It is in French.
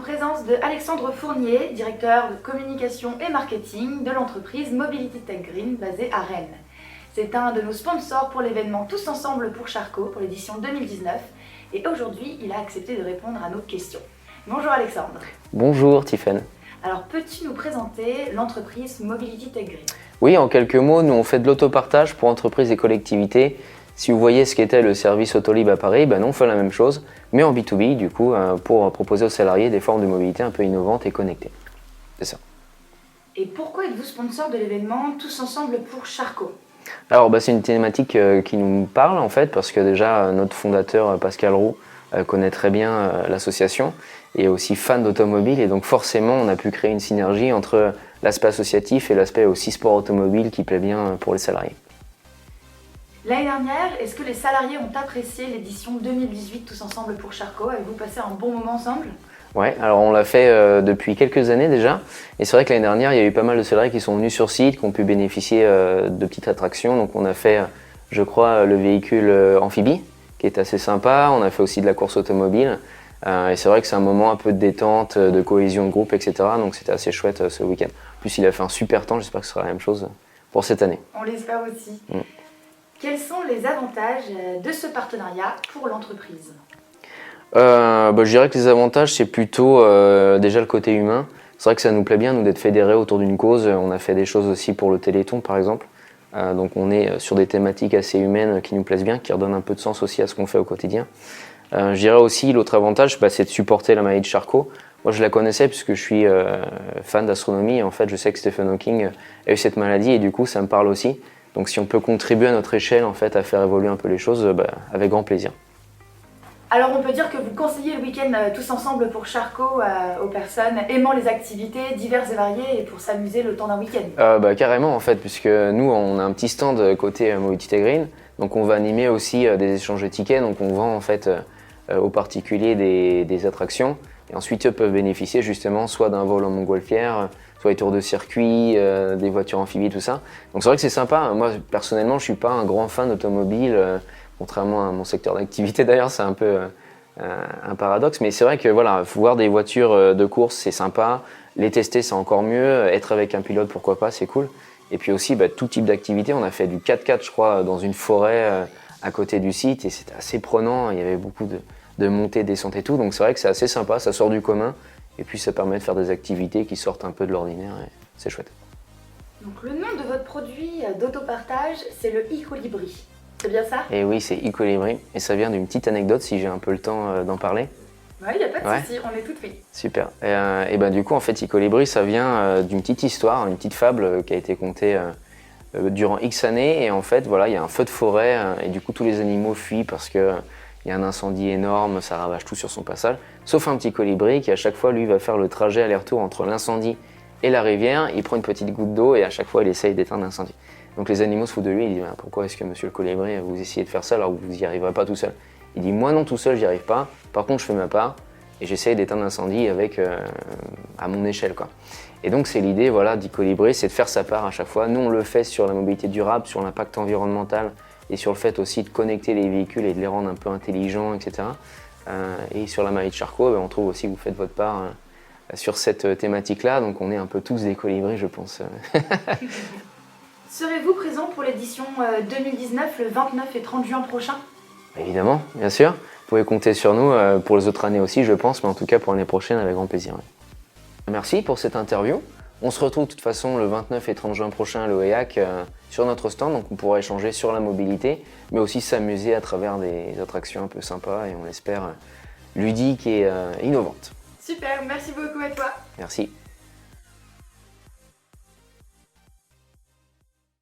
présence de Alexandre Fournier, directeur de communication et marketing de l'entreprise Mobility Tech Green basée à Rennes. C'est un de nos sponsors pour l'événement Tous Ensemble pour Charcot pour l'édition 2019 et aujourd'hui il a accepté de répondre à nos questions. Bonjour Alexandre. Bonjour Tiffen. Alors peux-tu nous présenter l'entreprise Mobility Tech Green? Oui, en quelques mots, nous on fait de l'autopartage pour entreprises et collectivités. Si vous voyez ce qu'était le service Autolib à Paris, nous on fait la même chose, mais en B2B du coup, pour proposer aux salariés des formes de mobilité un peu innovantes et connectées. C'est ça. Et pourquoi êtes-vous sponsor de l'événement Tous Ensemble pour Charcot? Alors c'est une thématique qui nous parle en fait, parce que déjà notre fondateur Pascal Roux connaît très bien l'association et est aussi fan d'automobile, et donc forcément on a pu créer une synergie entre l'aspect associatif et l'aspect aussi sport automobile qui plaît bien pour les salariés. L'année dernière, est-ce que les salariés ont apprécié l'édition 2018 Tous Ensemble pour Charcot? Avez-vous passé un bon moment ensemble? Ouais, alors on l'a fait depuis quelques années déjà, et c'est vrai que l'année dernière il y a eu pas mal de salariés qui sont venus sur site, qui ont pu bénéficier de petites attractions. Donc on a fait, je crois, le véhicule amphibie, qui est assez sympa. On a fait aussi de la course automobile, et c'est vrai que c'est un moment un peu de détente, de cohésion de groupe, etc. Donc c'était assez chouette ce week-end. En plus il a fait un super temps, j'espère que ce sera la même chose pour cette année. On l'espère aussi. Quels sont les avantages de ce partenariat pour l'entreprise? Je dirais que les avantages, c'est plutôt déjà le côté humain. C'est vrai que ça nous plaît bien, nous, d'être fédérés autour d'une cause. On a fait des choses aussi pour le Téléthon, par exemple. Donc on est sur des thématiques assez humaines qui nous plaisent bien, qui redonnent un peu de sens aussi à ce qu'on fait au quotidien. Je dirais aussi, l'autre avantage, c'est de supporter la maladie de Charcot. Moi, je la connaissais puisque je suis fan d'astronomie. En fait, je sais que Stephen Hawking a eu cette maladie et du coup, ça me parle aussi. Donc si on peut contribuer à notre échelle en fait, à faire évoluer un peu les choses, avec grand plaisir. Alors on peut dire que vous conseillez le week-end Tous Ensemble pour Charcot aux personnes aimant les activités diverses et variées et pour s'amuser le temps d'un week-end. Carrément en fait, puisque nous on a un petit stand côté Mobility Tech Green, donc on va animer aussi des échanges de tickets, donc on vend en fait aux particuliers des attractions, et ensuite eux peuvent bénéficier justement soit d'un vol en montgolfière, soit des tours de circuit, des voitures amphibies, tout ça. Donc c'est vrai que c'est sympa. Moi personnellement je suis pas un grand fan d'automobile, contrairement à mon secteur d'activité d'ailleurs, c'est un peu un paradoxe, mais c'est vrai que voilà, voir des voitures de course c'est sympa, les tester c'est encore mieux, être avec un pilote pourquoi pas, c'est cool. Et puis aussi tout type d'activité, on a fait du 4x4 je crois dans une forêt à côté du site et c'était assez prenant, il y avait beaucoup de montées, descentes et tout, donc c'est vrai que c'est assez sympa, ça sort du commun. Et puis ça permet de faire des activités qui sortent un peu de l'ordinaire et c'est chouette. Donc le nom de votre produit d'autopartage, c'est le e-Colibri. C'est bien ça? Et oui, c'est e-Colibri. Et ça vient d'une petite anecdote si j'ai un peu le temps d'en parler. Oui, il n'y a pas de souci, on est tout oui. Super. Et du coup, en fait, e-Colibri, ça vient d'une petite histoire, une petite fable qui a été contée durant X années. Et en fait, voilà, il y a un feu de forêt et du coup, tous les animaux fuient parce que il y a un incendie énorme, ça ravage tout sur son passage, sauf un petit colibri qui à chaque fois lui va faire le trajet aller-retour entre l'incendie et la rivière, il prend une petite goutte d'eau et à chaque fois il essaye d'éteindre l'incendie. Donc les animaux se foutent de lui, ils disent pourquoi est-ce que monsieur le colibri vous essayez de faire ça alors que vous n'y arriverez pas tout seul? Il dit moi non tout seul j'y arrive pas, par contre je fais ma part et j'essaye d'éteindre l'incendie avec à mon échelle quoi. Et donc c'est l'idée voilà, d'e-Colibri, c'est de faire sa part à chaque fois. Nous on le fait sur la mobilité durable, sur l'impact environnemental, et sur le fait aussi de connecter les véhicules et de les rendre un peu intelligents, etc. Et sur la maladie de Charcot, on trouve aussi que vous faites votre part sur cette thématique-là, donc on est un peu tous des colibris, je pense. Serez-vous présent pour l'édition 2019, le 29 et 30 juin prochain? Évidemment, bien sûr. Vous pouvez compter sur nous pour les autres années aussi, je pense, mais en tout cas pour l'année prochaine, avec grand plaisir. Merci pour cette interview. On se retrouve de toute façon le 29 et 30 juin prochain à l'OEAC sur notre stand, donc on pourra échanger sur la mobilité, mais aussi s'amuser à travers des attractions un peu sympas et on l'espère ludiques et innovantes. Super, merci beaucoup à toi. Merci.